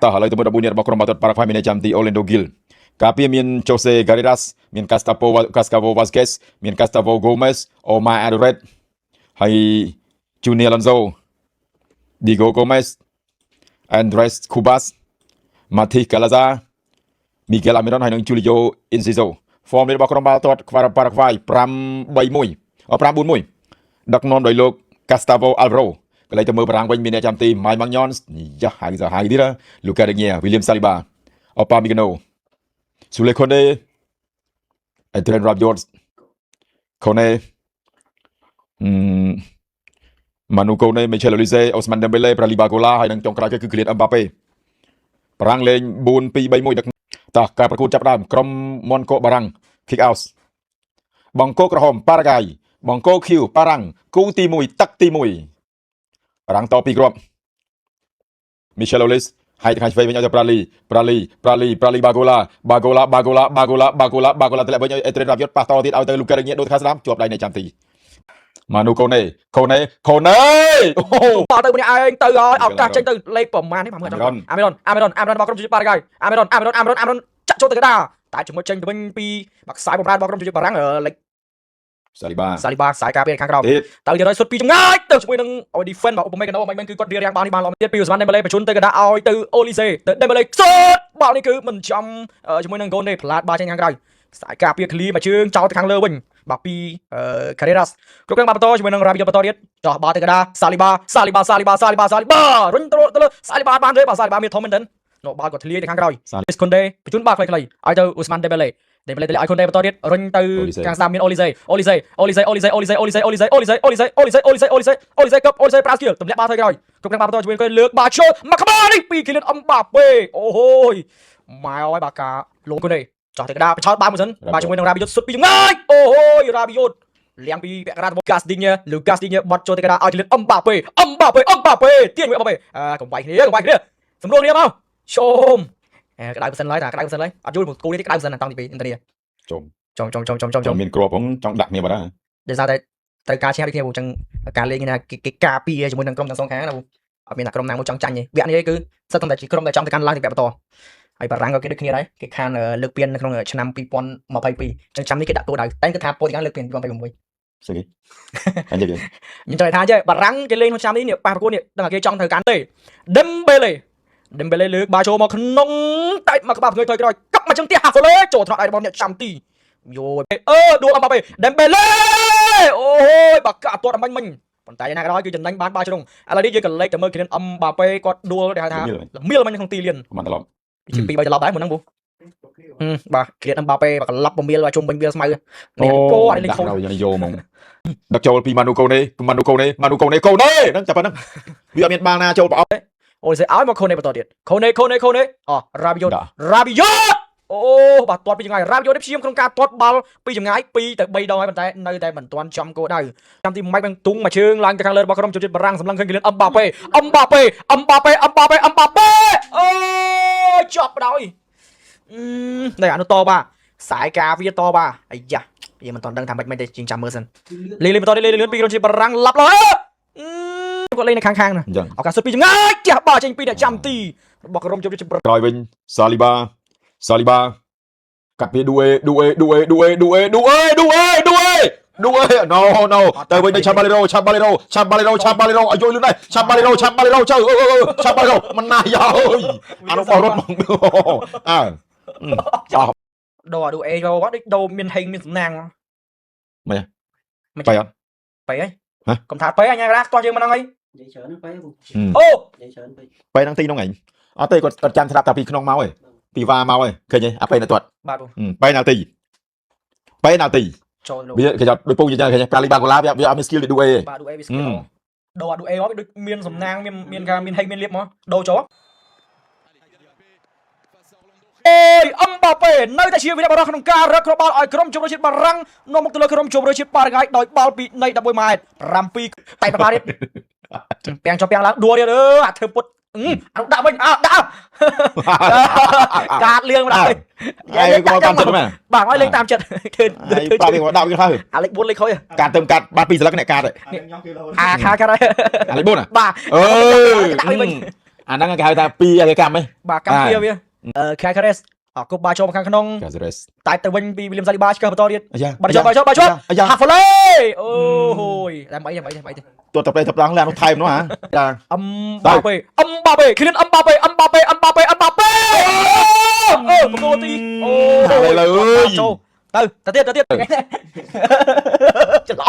តោះឥឡូវទៅមើល14នាក់របស់ក្រុមបាល់ទាត់ប៉ារ៉ាហ្វាយមានអ្នកចាំទី Orlando Gil ការពារមាន Jose Garridas មាន Gustavo Vazquez មាន Gustavo Gomez Omar Alvarez ហើយ Junior Alonso Diego Gomez Andres Cubas Mati Calazar Miguel Almiron ហើយនិង Julio Enciso ហ្វមនេះរបស់ក្រុមបាល់ទាត់ប៉ារ៉ាហ្វាយ5-4-1ដឹកនាំដោយលោក Gustavo Alvaro កន្លែងទៅមើលបារាំងវិញមានអ្នកចាំទី Mike Maignan យ៉ាហៅទៀត Lucas Digne William Saliba Upamecano Souley Condé Adrien Rabiot Kone Manu Kone Michel Olise Ousmane Dembélé Brahim Bagola ហើយនឹងចុងក្រោយគឺ Kylian Mbappé បារាំងលេង 4-2-3-1 ដឹកតោះការប្រកួតចាប់ដើមក្រុម Monaco បារាំង Kick Out បង្គោលក្រហមប៉ារ៉ាហ្គាយបង្គោល Q បារាំងគូទី1ទឹកទី1បារាំងត2គ្រាប់ Michel Olise ហើយខាងឆ្វេងវិញឲ្យទៅ Brali Bagola ទម្លាក់វិញឲ្យ Adrien Rabiot ប៉ះតទៀតឲ្យទៅ Lucas Digne ដូចខាងស្ដាំជាប់ដៃអ្នកចាំទី Manu Kone អូទៅម្នាក់ឯងទៅឲ្យឱកាសចេញទៅលេខប្រមាណនេះអាមេរ៉ុនរបស់ក្រុមជម្រើសប៉ារ៉ាហ្គាយអាមេរ៉ុនចាក់ចូលទៅកណ្ដាលតែជាមួយចេញទៅវិញពីបាក់ខ្សែបំរើរបស់ក្រុមជម្រើសបារាំងលេខសាលីបាខ្សែការពារខាងក្រោមទៅទៀតឲ្យសុទ្ធពីចម្ងាយទៅជាមួយនឹងឲ្យ defend របស់ Upamecano មិនមែនគឺគាត់រៀបរៀងបាល់នេះបានល្អទៀតពី Ousmane Dembélé បញ្ជូនទៅកណ្ដាលឲ្យទៅ Olise ទៅ Dembélé សុទ្ធបាល់នេះគឺមិនចំជាមួយនឹង Kone ផ្លាតបាល់ចេញខាងក្រៅខ្សែការពារឃ្លីមួយជើងចោលទៅខាងលើវិញបាទពី Carreras គ្រប់គ្រងបាល់បន្តជាមួយនឹង Rabiot បន្តទៀតចោះបាល់ទៅកណ្ដាល Saliba រុញទៅលើ Saliba បានទេបាទ Saliba មានធំមែនទែននោះបាល់គាត់ធ្លាយទៅខាងក្រោយ Condé បញ្ជូនបាល់ខ្លីៗឲ្យទៅ Ousmane Dembélé ទម្លាក់ឲ្យ Condé បន្តទៀតរុញទៅខាងស្ដាំមាន Olise ប្រាស្គីលទម្លាក់បាល់ទៅក្រោយគ្រប់គ្រងបាល់បន្តជាមួយគាត់លើកបាល់ចូលមកក្បាលនេះពី Kylian Mbappé អូហូយម៉ែអើយបាទការលោក Condé ចោះទៅកណ្ដាលបញ្ឆោតបាល់មួយសិនបាទជាមួយនឹង Rabiot សុទ្ធពីចម្ងាយអូហូយ Rabiot លៀងពីពាក់កណ្ដាលរបស់ Lucas Digne បត់ចូលទៅកណ្ដាលឲ្យ Kylian Mbappé ទាញមួយ Mbappé កុំវាយគ្នាសម្រួលគ្នាមកឈោមក្តៅផ្សិនឡើយអត់យល់មកគូនេះក្តៅផ្សិនតាំងពីឥណ្ឌាចុំមានគ្រាប់ផងចង់ដាក់គ្នាបាត់ហើយដោយសារតែត្រូវការឈ្នះដូចគ្នាព្រោះអញ្ចឹងការលេងនេះគេការពារជាមួយនឹងក្រុមទាំងសងខាងណាអត់មានតែក្រុមណាមួយចង់ចាញ់ទេវគ្គនេះគឺសិតតែជាក្រុមដែលចង់ទៅកាន់ឡើងទីវគ្គបន្តហើយបារាំងក៏គេដូចគ្នាដែរគេខានលើកពាននៅក្នុងឆ្នាំ2022អញ្ចឹងឆ្នាំនេះគេដាក់គោលដៅតែគឺថាពោលទីលើកពាន2026ស្អីគេអញ្ចឹងខ្ញុំចង់ថាចេះបារាំងគេលេងក្នុងឆ្នាំនេះប៉ះប្រកួតនេះដឹងថាគេចង់ត្រូវកាន់ទេ Dembélé លើកបាល់ចូលមកក្នុងតែមកក្បាលផ្ងើយថយក្រោយកាប់មកចឹងទៀតហាហ្វូលេចូលថ្នាក់ដៃរបស់អ្នកចាំទីយោដួល Mbappé Dembélé អូយបាក់កាត់ទាត់មិញប៉ុន្តែយ៉ាងណាក៏ដោយគឺចំណេញបានបាល់ជ្រុងឥឡូវនេះយើងក៏លេខទៅមើល Kylian Mbappé គាត់ដួលគេហៅថាមៀលមិញក្នុងទីលានមិនត្រឡប់ពី2 3ត្រឡប់ដែរមុនហ្នឹងបាទ Kylian Mbappé បាក់ក្លាប់បំមៀលជុំវិញវាស្មៅនេះគោអត់លេខខូចយកហ្មងដឹកចូលពី Manu Kone ហ្នឹងចាប់ប៉ុណ្ណឹងវាអត់មានបាល់ណាចូលប្រអប់អូយឲ្យមក Kone បន្តទៀត Kone Rabiot អូបាទទាត់ពីចម្ងាយ Rabiot នេះព្យាយាមក្នុងការទាត់បាល់ពីចម្ងាយ2ទៅ3ដងហើយប៉ុន្តែនៅតែមិនទាន់ចំគោលដៅចាំទីម៉ៃបាំងទុងមួយជើងឡើងទៅខាងលើរបស់ក្រុមជម្រើសបារាំងសម្លឹងឃើញ Kylian Mbappé អូជាប់ដោយនេះអនុតបាទខ្សែការវាតបាទអាយ៉ាយើងមិនទាន់ដឹងថាមិនទេជាងចាំមើលសិនលេងបន្តលេងលឿនពីក្រុមជម្រើសបារាំងឡាប់ឡើយគាត់លេងនៅខាងៗណាឱកាសសុទ្ធពីចម្ងាយជះបាល់ចេញពីអ្នកចាំទីរបស់ក្រុមជម្រើសក្រោយវិញ Saliba កាត់ពី Due no ទៅវិញទៅ Chabalero ឲ្យយលឿនដែរ Chabalero ចៅChabalero មិនណាស់យោអានោះបោះរត់មកដោ Due យកគាត់ដូចដោមានហេងមានសំណាងមិនបាយអត់បាយហើយកុំថាបាយអញណាតោះយើងមិនហ្នឹងអីនិយាយច្រើនបាយអូនិយាយច្រើនបាយហ្នឹងទីនោះឯងអត់ទេគាត់ចាំស្រាប់តែពីក្នុងមកឯងពីវ៉ាមកឯងឃើញទេអាពេលនៅទាត់បាទពេលណាទីចូលវាគេចោតដូចពងយ៉ាងឃើញប្រាលីបាកូឡាវាអត់មាន skill ដូច Due ទេបាទ Due វា skill ដោអា Due មកដូចមានសំណាងមានការមានហេងមានលៀបមកដោចូលអូយ Mbappé នៅតែជាវីរបុរសក្នុងការរកគ្រាប់បាល់ឲ្យក្រុមជម្រើសជាតិបារាំងនាំមកទៅលើក្រុមជម្រើសជាតិប៉ារ៉ាហ្គាយដោយបាល់ពីនៃ11ម៉ែត្រ7តែបាល់ទៀតពាំងចុះពាំងឡើងដួលទៀតអាធ្វើពុតអាដាក់វិញដាក់កាតលៀងមកដល់ហើយគាត់តាមចិត្តមែនបាទឲ្យលេងតាមចិត្តឃើញបាទវាដាក់វាហើយអាលេខ4លេខខុសកាតទៅកាតបាត់2ស្លឹកអ្នកកាតអាខាកាតហើយអាលេខ4បាទអើយ អាហ្នឹងគេហៅថាពីអាគេកម្មហ៎ បាទកម្មពីវាCaceres គប់បាចូលមកខាងក្នុង Caceres តែទៅវិញពី William Saliba ឆ្កឹះបន្តទៀត អាយ៉ា បាត់ចូល អាយ៉ា Hafele អូហូយតែមិនអីទេ ទោះតែប្រេះតែប្រងឡាននោះថែមនោះហ៎ចា Mbappe Kylian Mbappe អូបកគោទីអូ ហើយលើអើយ ចូលទៅទៀតច្រ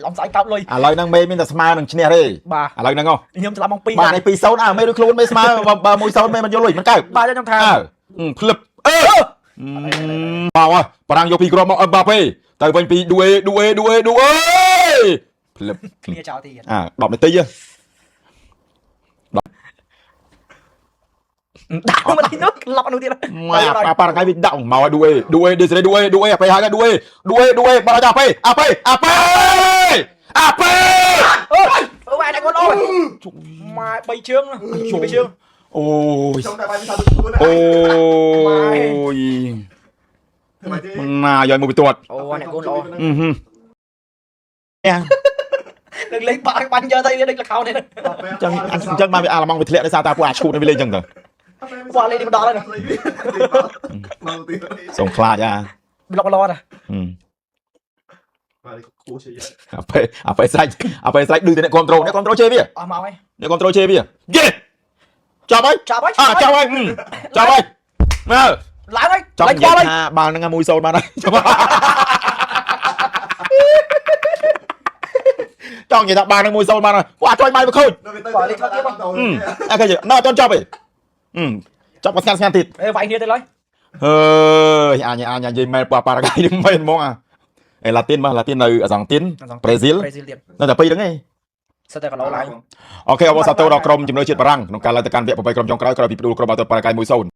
ឡំស្អែកកោបលុយ ឥឡូវហ្នឹងមេមានតែស្មើនឹងឈ្នះទេ បាទ ឥឡូវហ្នឹងហ៎ ខ្ញុំច្រឡំមក2 បាទនេះ 2-0 មេដូចខ្លួនមេស្មើបើ 1-0 មេមិនយកលុយមិនកើត បាទខ្ញុំថា ភ្លឹបមកបារាំងយកពីគ្រាប់មកអឹមបាពេទៅវិញពីឌូអេភ្លឹប គ្នាចោលទី 10នាទី ដាក់មកនេះនោះឡប់នោះទៀត មកប៉ារ៉ាកៃវាដាក់មកឲ្យឌូអេឌីសេឌូអេពេលហើយឌូអេបាល់ដល់អាពេអូម៉ែអ្នកគាត់អូយម៉ែ3ជើងអូយ អូយណាយកមកពីទាត់ អូអ្នកកូនល្អ អឺ លេងបាក់បាញ់យកទៅលេងលខោនេះ ចឹងបានវាអាឡម៉ង់វាធ្លាក់ដោយសារតែពួកអាឈូតនេះវាលេងចឹងទៅ បាក់លេងនេះមកដល់ហើយ សូមខ្លាចអា ប្លុកឡត អាពេស្រេចឌឺទៅអ្នកគ្រប់ត្រូលអ្នកគ្រប់ត្រូលជេរវា អស់មកហើយ អ្នកគ្រប់ត្រូលជេរវាយេចាប់ហើយ ចាប់ហើយ ចាប់ហើយមើល ឡើងហើយ ចង់និយាយថាបាល់ហ្នឹង1-0បានហើយចង់និយាយថាបាល់ហ្នឹង1-0បានហើយគាត់អាចជួយបាយមកខូច បាល់លេងថតទៀត អូខេនៅអត់ទាន់ចប់ទេចាប់មកស្ងាត់ទៀត វាយគ្នាទៅឡើយ អើយអញនិយាយមែនប៉ារ៉ាកៃនេះមែនហ្មងអេឡាទីននៅអាសង់ទីនប្រេស៊ីល ទៀត នៅតែ2ហ្នឹងឯង សិតតែកន្លោឡើង អូខេអបអរសាទរដល់ក្រុមជំនឿជាតិបារាំងក្នុងការឡើងទៅកាន់វគ្គ8ក្រុមចុងក្រោយក្រោយពីផ្ដួលក្រុមបាល់ទាត់ប៉ារ៉ាកៃ1-0